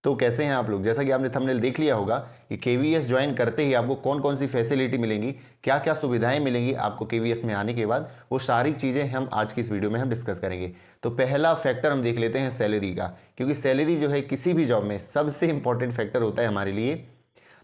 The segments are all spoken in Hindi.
तो कैसे हैं आप लोग? जैसा कि आपने थंबनेल देख लिया होगा कि केवीएस ज्वाइन करते ही आपको कौन कौन सी फैसिलिटी मिलेंगी, क्या क्या सुविधाएं मिलेंगी आपको केवीएस में आने के बाद, वो सारी चीज़ें हम आज की इस वीडियो में हम डिस्कस करेंगे। तो पहला फैक्टर हम देख लेते हैं सैलरी का, क्योंकि सैलरी जो है किसी भी जॉब में सबसे इंपॉर्टेंट फैक्टर होता है हमारे लिए।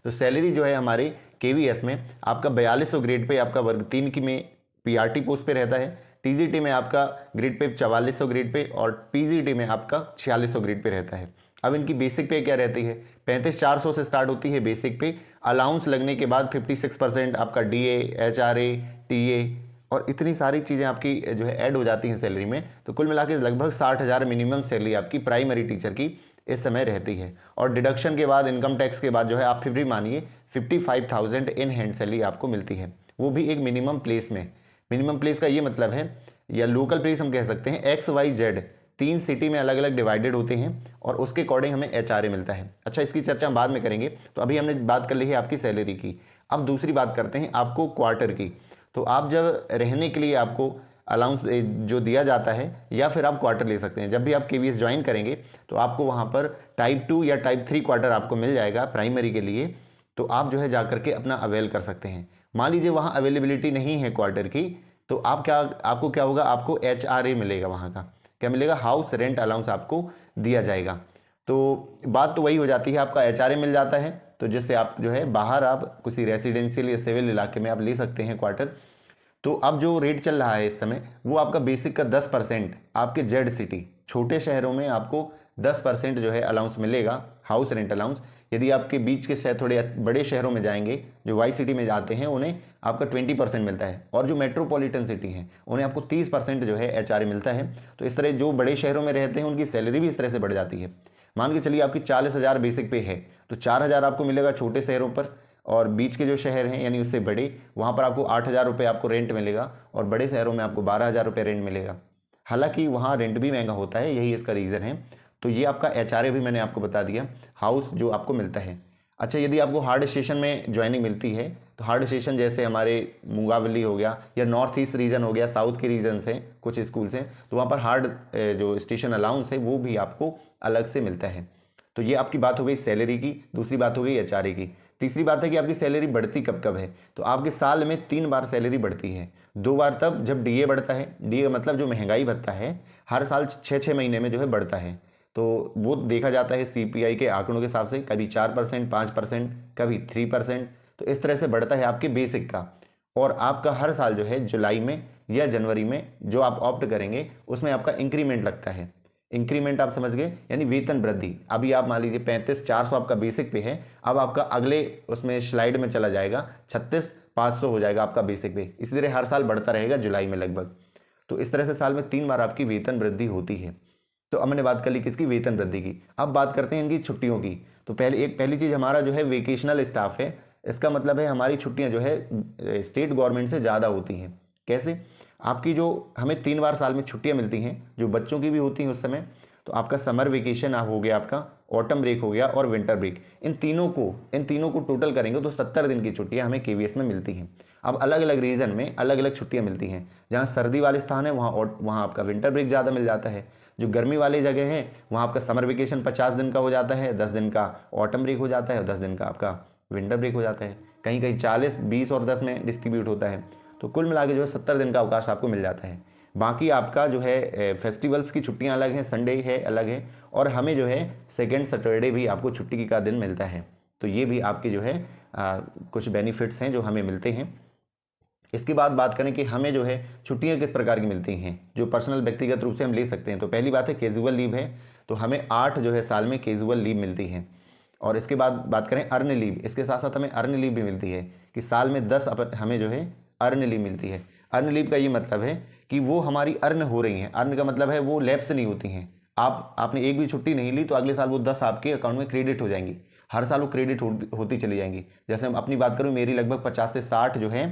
तो सैलरी जो है हमारे केवीएस में आपका 4200 ग्रेड पे आपका वर्ग 3 की में पीआरटी पोस्ट पे रहता है, टीजीटी में आपका ग्रेड पे 4400 ग्रेड पे और पीजीटी में आपका 4600 ग्रेड पे रहता है। अब इनकी बेसिक पे क्या रहती है? 35,400 से स्टार्ट होती है बेसिक पे, अलाउंस लगने के बाद 56% आपका डीए, एचआरए, टीए और इतनी सारी चीज़ें आपकी जो है ऐड हो जाती हैं सैलरी में। तो कुल मिला के लगभग 60,000 मिनिमम सैलरी आपकी प्राइमरी टीचर की इस समय रहती है। और डिडक्शन के बाद, इनकम टैक्स के बाद जो है आप फिर भी मानिए 55,000 इन हैंड सैलरी आपको मिलती है, वो भी एक मिनिमम प्लेस में। मिनिमम प्लेस का ये मतलब है, या लोकल प्लेस हम कह सकते हैं, XYZ 3 सिटी में अलग अलग डिवाइडेड होते हैं और उसके अकॉर्डिंग हमें एचआरए मिलता है। अच्छा, इसकी चर्चा हम बाद में करेंगे। तो अभी हमने बात कर ली है आपकी सैलरी की। अब दूसरी बात करते हैं आपको क्वार्टर की। तो आप जब रहने के लिए आपको अलाउंस जो दिया जाता है, या फिर आप क्वार्टर ले सकते हैं। जब भी आप केवीएस ज्वाइन करेंगे तो आपको वहाँ पर टाइप 2 या टाइप 3 क्वार्टर आपको मिल जाएगा प्राइमरी के लिए। तो आप जो है जा करके अपना अवेल कर सकते हैं। मान लीजिए वहाँ अवेलेबिलिटी नहीं है क्वार्टर की, तो आपको क्या होगा, आपको एचआरए मिलेगा। वहाँ का क्या मिलेगा? हाउस रेंट अलाउंस आपको दिया जाएगा। तो बात तो वही हो जाती है, आपका एचआरए मिल जाता है, तो जिससे आप जो है बाहर आप किसी रेसिडेंशियल या सिविल इलाके में आप ले सकते हैं क्वार्टर। तो अब जो रेट चल रहा है इस समय, वो आपका बेसिक का 10% आपके जेड सिटी छोटे शहरों में आपको 10% जो है अलाउंस मिलेगा, हाउस रेंट अलाउंस। यदि आपके बीच के शहर थोड़े बड़े शहरों में जाएंगे, जो वाई सिटी में जाते हैं, उन्हें आपका 20% मिलता है। और जो मेट्रोपॉलिटन सिटी हैं उन्हें आपको 30% जो है एचआरए मिलता है। तो इस तरह जो बड़े शहरों में रहते हैं उनकी सैलरी भी इस तरह से बढ़ जाती है। मान के चलिए आपकी 40,000 बेसिक पे है, तो 4,000 आपको मिलेगा छोटे शहरों पर, और बीच के जो शहर हैं यानी उससे बड़े, वहाँ पर आपको 8,000 रुपये आपको रेंट मिलेगा, और बड़े शहरों में आपको 12,000 रुपये रेंट मिलेगा। हालांकि वहाँ रेंट भी महंगा होता है, यही इसका रीज़न है। तो ये आपका एचआरए भी मैंने आपको बता दिया, हाउस जो आपको मिलता है। अच्छा, यदि आपको हार्ड स्टेशन में ज्वाइनिंग मिलती है, तो हार्ड स्टेशन जैसे हमारे मुंगावली हो गया या नॉर्थ ईस्ट रीजन हो गया, साउथ के रीजन से कुछ स्कूल्स हैं, तो वहाँ पर हार्ड जो स्टेशन अलाउंस है वो भी आपको अलग से मिलता है। तो ये आपकी बात हो गई सैलरी की। दूसरी बात हो गई एचआरए की। तीसरी बात है कि आपकी सैलरी बढ़ती कब कब है। तो आपके साल में 3 बार सैलरी बढ़ती है। 2 बार तब जब डीए बढ़ता है, डीए मतलब जो महंगाई भत्ता है, हर साल 6-6 महीने में जो है बढ़ता है। तो वो देखा जाता है सीपीआई के आंकड़ों के हिसाब से, कभी 4%, 5%, कभी 3%। तो इस तरह से बढ़ता है आपके बेसिक का। और आपका हर साल जो है जुलाई में या जनवरी में जो आप ऑप्ट करेंगे उसमें आपका इंक्रीमेंट लगता है। इंक्रीमेंट आप समझ गए, यानी वेतन वृद्धि। अभी आप मान लीजिए 35,400 आपका बेसिक पे है, अब आपका अगले उसमें स्लाइड में चला जाएगा 36,500 हो जाएगा आपका बेसिक पे। इसी तरह हर साल बढ़ता रहेगा जुलाई में लगभग। तो इस तरह से साल में 3 बार आपकी वेतन वृद्धि होती है। तो अब मैंने बात कर ली किसकी? वेतन वृद्धि की। अब बात करते हैं इनकी छुट्टियों की। तो पहली चीज़ हमारा जो है वेकेशनल स्टाफ है। इसका मतलब है हमारी छुट्टियां जो है स्टेट गवर्नमेंट से ज़्यादा होती हैं। कैसे? आपकी जो हमें 3 बार साल में छुट्टियां मिलती हैं, जो बच्चों की भी होती हैं उस समय। तो आपका समर वेकेशन हो गया, आपका ऑटम ब्रेक हो गया और विंटर ब्रेक। इन तीनों को टोटल करेंगे तो 70 दिन की छुट्टियां हमें केवीएस में मिलती हैं। अब अलग अलग रीजन में अलग अलग छुट्टियां मिलती हैं। जहाँ सर्दी वाले स्थान है वहाँ आपका विंटर ब्रेक ज़्यादा मिल जाता है। जो गर्मी वाली जगह है वहाँ आपका समर वेकेशन 50 दिन का हो जाता है, 10 दिन का ऑटम ब्रेक हो जाता है और 10 दिन का आपका विंटर ब्रेक हो जाता है। कहीं कहीं 40, 20 और 10 में डिस्ट्रीब्यूट होता है। तो कुल मिला के जो है 70 दिन का अवकाश आपको मिल जाता है। बाकी आपका जो है फेस्टिवल्स की छुट्टियां अलग हैं, संडे है अलग है, और हमें जो है सेकेंड सैटरडे भी आपको छुट्टी का दिन मिलता है। तो ये भी आपके जो है कुछ बेनिफिट्स हैं जो हमें मिलते हैं। इसके बाद बात करें कि हमें जो है छुट्टियां किस प्रकार की मिलती हैं जो पर्सनल व्यक्तिगत रूप से हम ले सकते हैं। तो पहली बात है कैजुअल लीव है। तो हमें 8 जो है साल में कैजुअल लीव मिलती है। और इसके बाद बात करें अर्न लीव, इसके साथ साथ हमें अर्न लीव भी मिलती है कि साल में 10 हमें जो है अर्न लीव मिलती है। अर्न लीव का ये मतलब है कि वो हमारी अर्न हो रही हैं। अर्न का मतलब है वो लैप्स नहीं होती हैं। आपने एक भी छुट्टी नहीं ली तो अगले साल वो 10 आपके अकाउंट में क्रेडिट हो जाएंगी। हर साल वो क्रेडिट होती चली जाएंगी। जैसे हम अपनी बात करूँ, मेरी लगभग 50 से 60 जो है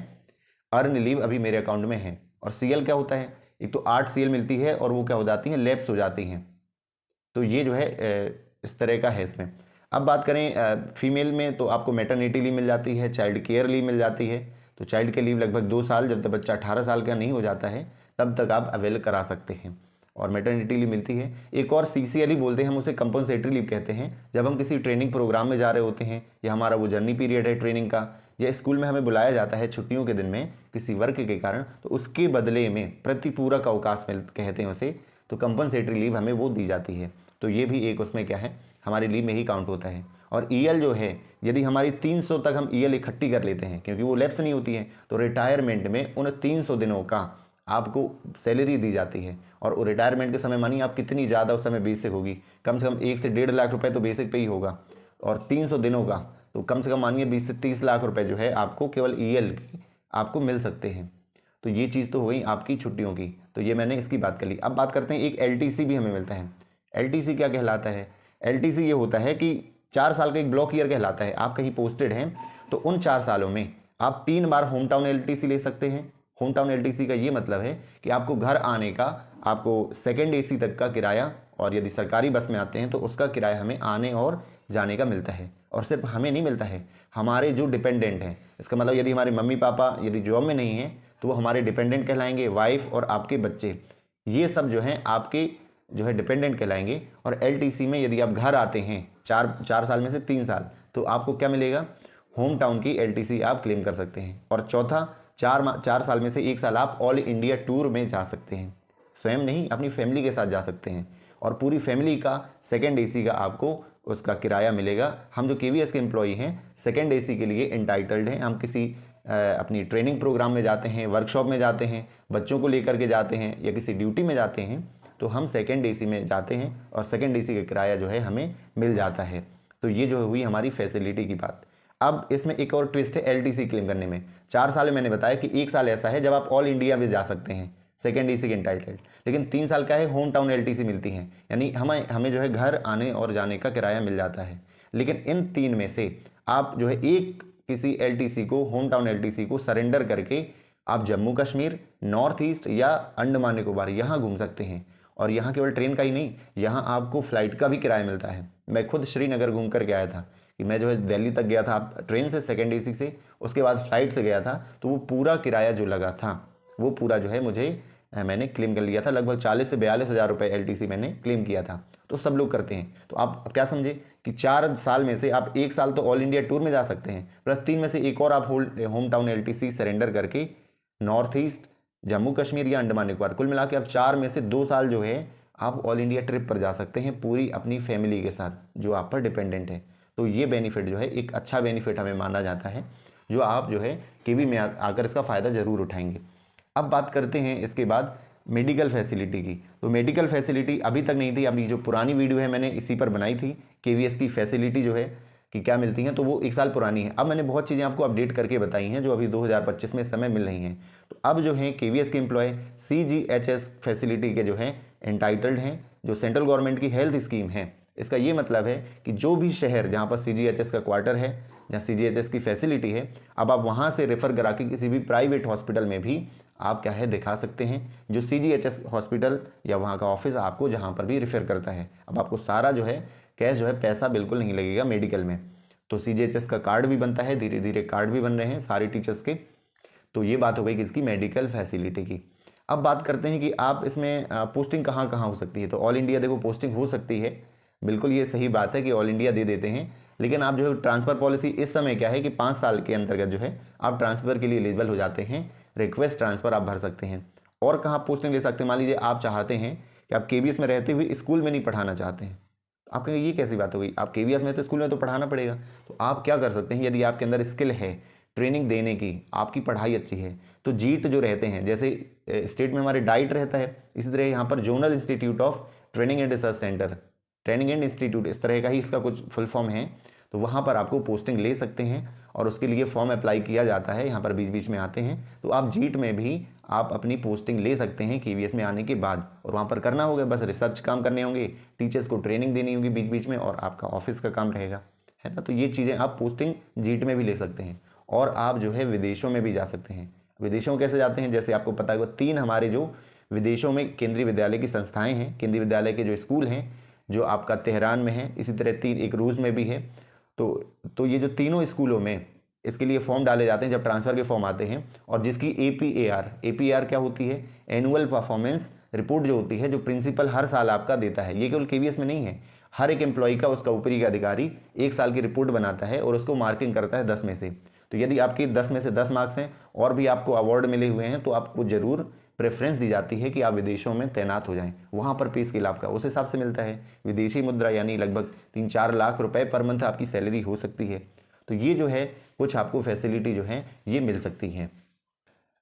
अर्न लीव अभी मेरे अकाउंट में है। और सीएल क्या होता है? एक तो 8 सीएल मिलती है और वो क्या हो जाती हैं? लैप्स हो जाती हैं। तो ये जो है इस तरह का है इसमें। अब बात करें फीमेल में, तो आपको मैटरनिटी लीव मिल जाती है, चाइल्ड केयर लीव मिल जाती है। तो चाइल्ड के लीव लगभग 2 साल, जब तक बच्चा 18 साल का नहीं हो जाता है तब तक आप अवेल करा सकते हैं। और मैटरनिटी लीव मिलती है। एक और CCLE बोलते हैं, हम उसे कंपनसेटरी लीव कहते हैं। जब हम किसी ट्रेनिंग प्रोग्राम में जा रहे होते हैं या हमारा वो जर्नी पीरियड है ट्रेनिंग का, या स्कूल में हमें बुलाया जाता है छुट्टियों के दिन में किसी वर्क के कारण, तो उसके बदले में प्रतिपूरक अवकाश मिल कहते हैं उसे, तो कंपनसेटरी लीव हमें वो दी जाती है। तो ये भी एक उसमें क्या है, हमारी लीव में ही काउंट होता है। और EL जो है, यदि हमारी 300 तक हम EL इकट्ठी कर लेते हैं क्योंकि वो लैप्स नहीं होती है, तो रिटायरमेंट में उन 300 दिनों का आपको सैलरी दी जाती है। और रिटायरमेंट के समय मानिए आप कितनी ज़्यादा उस समय बेसिक होगी, कम से कम 1 से 1.5 लाख रुपए तो बेसिक पे ही होगा, और 300 दिनों का तो कम से कम मानिए 20 से 30 लाख रुपए जो है आपको केवल EL की आपको मिल सकते हैं। तो ये चीज़ तो हो गई आपकी छुट्टियों की, तो ये मैंने इसकी बात कर ली। अब बात करते हैं एक LTC भी हमें मिलता है। LTC क्या कहलाता है? LTC ये होता है कि 4 साल का एक ब्लॉक ईयर कहलाता है। आप कहीं पोस्टेड हैं तो उन 4 सालों में आप 3 बार होम टाउन LTC ले सकते हैं। होम टाउन LTC का ये मतलब है कि आपको घर आने का, आपको सेकंड AC तक का किराया, और यदि सरकारी बस में आते हैं तो उसका किराया हमें आने और जाने का मिलता है। और सिर्फ हमें नहीं मिलता है, हमारे जो डिपेंडेंट हैं, इसका मतलब यदि हमारे मम्मी पापा यदि जॉब में नहीं हैं तो वो हमारे डिपेंडेंट कहलाएंगे, वाइफ और आपके बच्चे, ये सब जो हैं आपके जो है डिपेंडेंट कहलाएंगे। और LTC में यदि आप घर आते हैं 4 साल में से 3 साल, तो आपको क्या मिलेगा? होम टाउन की LTC आप क्लेम कर सकते हैं। और चौथा, 4 साल में से 1 साल आप ऑल इंडिया टूर में जा सकते हैं, स्वयं नहीं अपनी फैमिली के साथ जा सकते हैं, और पूरी फैमिली का सेकंड AC का आपको उसका किराया मिलेगा। हम जो KVS के एम्प्लॉई हैं सेकंड AC के लिए एंटाइटल्ड हैं। हम किसी अपनी ट्रेनिंग प्रोग्राम में जाते हैं, वर्कशॉप में जाते हैं, बच्चों को लेकर के जाते हैं, या किसी ड्यूटी में जाते हैं, तो हम सेकंड AC में जाते हैं और सेकंड AC का किराया जो है हमें मिल जाता है। तो ये जो हुई हमारी फैसिलिटी की बात। अब इसमें एक और ट्विस्ट है LTC क्लेम करने में। 4 साल में मैंने बताया कि 1 साल ऐसा है जब आप ऑल इंडिया में जा सकते हैं सेकंड AC के एंटाइटल्ड, लेकिन 3 साल का है होम टाउन LTC मिलती है, यानी हमें जो है घर आने और जाने का किराया मिल जाता है। लेकिन इन 3 में से आप जो है एक किसी LTC को, होम टाउन LTC को सरेंडर करके आप जम्मू कश्मीर, नॉर्थ ईस्ट या अंडमान निकोबार यहाँ घूम सकते हैं। और यहाँ केवल ट्रेन का ही नहीं, यहाँ आपको फ्लाइट का भी किराया मिलता है। मैं खुद श्रीनगर घूम कर के आया था कि मैं जो है दिल्ली तक गया था ट्रेन से सेकंड AC से, उसके बाद फ्लाइट से गया था, तो वो पूरा किराया जो लगा था वो पूरा जो है मैंने क्लेम कर लिया था। लगभग 40 से 42 हज़ार रुपये LTC मैंने क्लेम किया था। तो सब लोग करते हैं। तो आप क्या समझे कि 4 साल में से आप 1 साल तो ऑल इंडिया टूर में जा सकते हैं, प्लस 3 में से एक और आप होम टाउन LTC सरेंडर करके नॉर्थ ईस्ट, जम्मू कश्मीर या अंडमान निकोबार, कुल मिला के आप 4 में से 2 साल जो है आप ऑल इंडिया ट्रिप पर जा सकते हैं पूरी अपनी फैमिली के साथ जो आप पर डिपेंडेंट है। तो ये बेनिफिट जो है एक अच्छा बेनिफिट हमें माना जाता है, जो आप जो है KV में आकर इसका फ़ायदा ज़रूर उठाएंगे। अब बात करते हैं इसके बाद मेडिकल फैसिलिटी की। तो मेडिकल फैसिलिटी अभी तक नहीं थी, अभी जो पुरानी वीडियो है मैंने इसी पर बनाई थी, KVS की फैसिलिटी जो है कि क्या मिलती हैं, तो वो 1 साल पुरानी है। अब मैंने बहुत चीज़ें आपको अपडेट करके बताई हैं जो अभी 2025 में समय मिल रही हैं। तो अब जो है KVS के एम्प्लॉय CGHS फैसिलिटी के जो हैं एंटाइटल्ड हैं, जो सेंट्रल गवर्नमेंट की हेल्थ स्कीम है। इसका ये मतलब है कि जो भी शहर जहाँ पर CGHS का क्वार्टर है, जहाँ CGHS की फैसिलिटी है, अब आप वहाँ से रेफ़र करा के किसी भी प्राइवेट हॉस्पिटल में भी आप क्या है दिखा सकते हैं, जो CGHS हॉस्पिटल या वहाँ का ऑफिस आपको जहाँ पर भी रेफ़र करता है। अब आपको सारा जो है कैश जो है पैसा बिल्कुल नहीं लगेगा मेडिकल में। तो CGHS का कार्ड भी बनता है, धीरे धीरे कार्ड भी बन रहे हैं सारे टीचर्स के। तो ये बात हो गई किसकी, मेडिकल फैसिलिटी की। अब बात करते हैं कि आप इसमें पोस्टिंग कहाँ कहाँ हो सकती है। तो ऑल इंडिया देखो पोस्टिंग हो सकती है, बिल्कुल ये सही बात है कि ऑल इंडिया दे देते हैं, लेकिन आप जो है ट्रांसफ़र पॉलिसी इस समय क्या है कि 5 साल के अंतर्गत जो है आप ट्रांसफ़र के लिए एलिजिबल हो जाते हैं, रिक्वेस्ट ट्रांसफ़र आप भर सकते हैं। और कहाँ पोस्टिंग ले सकते हैं, मान लीजिए आप चाहते हैं कि आप KVS में रहते हुए स्कूल में नहीं पढ़ाना चाहते हैं, आप कहेंगे ये कैसी बात हो गई, आप KVS में तो स्कूल में तो पढ़ाना पड़ेगा। तो आप क्या कर सकते हैं, यदि आपके अंदर स्किल है ट्रेनिंग देने की, आपकी पढ़ाई अच्छी है, तो जीट जो रहते हैं, जैसे स्टेट में हमारे डाइट रहता है, इसी तरह यहाँ पर zonal institute of training and research centre, training and institute, इस तरह का ही इसका कुछ फुल फॉर्म है। तो वहाँ पर आपको पोस्टिंग ले सकते हैं और उसके लिए फॉर्म अप्लाई किया जाता है, यहाँ पर बीच बीच में आते हैं। तो आप जीट में भी आप अपनी पोस्टिंग ले सकते हैं KVS में आने के बाद, और वहाँ पर करना होगा बस रिसर्च काम करने होंगे, टीचर्स को ट्रेनिंग देनी होगी बीच बीच में, और आपका ऑफिस का काम रहेगा, है ना। तो ये चीज़ें आप पोस्टिंग जीट में भी ले सकते हैं। और आप जो है विदेशों में भी जा सकते हैं। विदेशों कैसे जाते हैं, जैसे आपको पता है 3 हमारे जो विदेशों में केंद्रीय विद्यालय की संस्थाएँ हैं, केंद्रीय विद्यालय के जो स्कूल हैं, जो आपका तेहरान में है, इसी तरह 3 एक रूस में भी है। तो ये जो तीनों स्कूलों में इसके लिए फॉर्म डाले जाते हैं जब ट्रांसफ़र के फॉर्म आते हैं, और जिसकी APAR क्या होती है, एनुअल परफॉर्मेंस रिपोर्ट जो होती है, जो प्रिंसिपल हर साल आपका देता है, ये केवल केवीएस में नहीं है, हर एक एम्प्लॉय का उसका ऊपरी का अधिकारी 1 साल की रिपोर्ट बनाता है और उसको मार्किंग करता है 10 में से। तो यदि आपके 10 में से 10 मार्क्स हैं और भी आपको अवार्ड मिले हुए हैं तो आपको जरूर प्रेफरेंस दी जाती है कि आप विदेशों में तैनात हो जाएं, वहाँ पर पे स्केल आपका उस हिसाब से मिलता है। विदेशी मुद्रा यानी लगभग 3-4 लाख रुपए पर मंथ आपकी सैलरी हो सकती है। तो ये जो है कुछ आपको फैसिलिटी जो है ये मिल सकती है।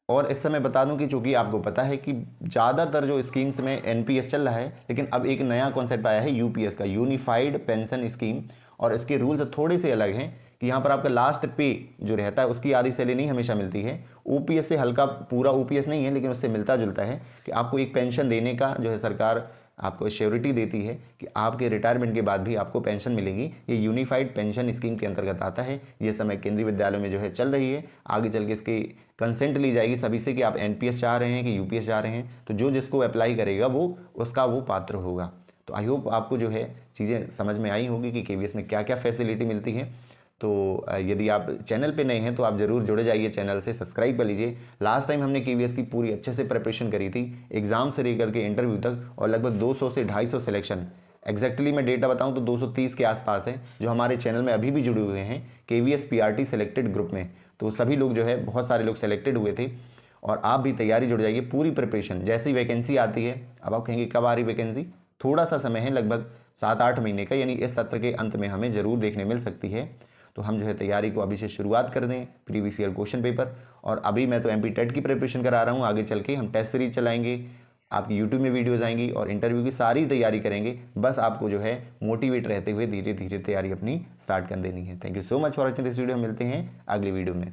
और इस समय बता दूं कि चूंकि आपको पता है कि ज़्यादातर जो स्कीम्स में एनपीएस चल रहा है, लेकिन अब एक नया कॉन्सेप्ट आया है यूपीएस का, यूनिफाइड पेंशन स्कीम, और इसके रूल्स थोड़े से अलग हैं कि यहाँ पर आपका लास्ट पे जो रहता है उसकी आधी सैलरी नहीं हमेशा मिलती है, ओपीएस से हल्का, पूरा ओपीएस नहीं है लेकिन उससे मिलता जुलता है कि आपको एक पेंशन देने का जो है सरकार आपको श्योरिटी देती है कि आपके रिटायरमेंट के बाद भी आपको पेंशन मिलेगी। ये यूनिफाइड पेंशन स्कीम के अंतर्गत आता है। ये समय केंद्रीय विद्यालयों में जो है चल रही है, आगे चल के इसकी कंसेंट ली जाएगी सभी से कि आप एनपीएस चाह रहे हैं कि यूपीएस चाह रहे हैं, तो जो जिसको अप्लाई करेगा वो उसका वो पात्र होगा। तो आई होप आपको जो है चीज़ें समझ में आई होगी कि केवीएस में क्या क्या फैसिलिटी मिलती है। तो यदि आप चैनल पे नए हैं तो आप ज़रूर जुड़े जाइए, चैनल से सब्सक्राइब कर लीजिए। लास्ट टाइम हमने केवीएस की पूरी अच्छे से प्रिपरेशन करी थी, एग्जाम से लेकर के इंटरव्यू तक, और लगभग 200 से 250 सिलेक्शन, एग्जैक्टली मैं डेटा बताऊं तो 230 के आसपास है जो हमारे चैनल में अभी भी जुड़े हुए हैं केवीएस पीआरटी सेलेक्टेड ग्रुप में। तो सभी लोग जो है, बहुत सारे लोग सेलेक्टेड हुए थे, और आप भी तैयारी जुड़ जाइए, पूरी प्रिपरेशन। जैसी वैकेंसी आती है, अब आप कहेंगे कब आ रही वैकेंसी, थोड़ा सा समय है, लगभग 7-8 महीने का, यानी इस सत्र के अंत में हमें ज़रूर देखने मिल सकती है। तो हम जो है तैयारी को अभी से शुरुआत कर दें, प्रीवियस ईयर क्वेश्चन पेपर, और अभी मैं तो एमपी टेट की प्रिपरेशन करा रहा हूँ, आगे चल के हम टेस्ट सीरीज चलाएंगे, आपकी यूट्यूब में वीडियोज़ आएंगी और इंटरव्यू की सारी तैयारी करेंगे। बस आपको जो है मोटिवेट रहते हुए धीरे धीरे तैयारी अपनी स्टार्ट कर देनी है। Thank you so much for watching this video. मिलते हैं अगली वीडियो में।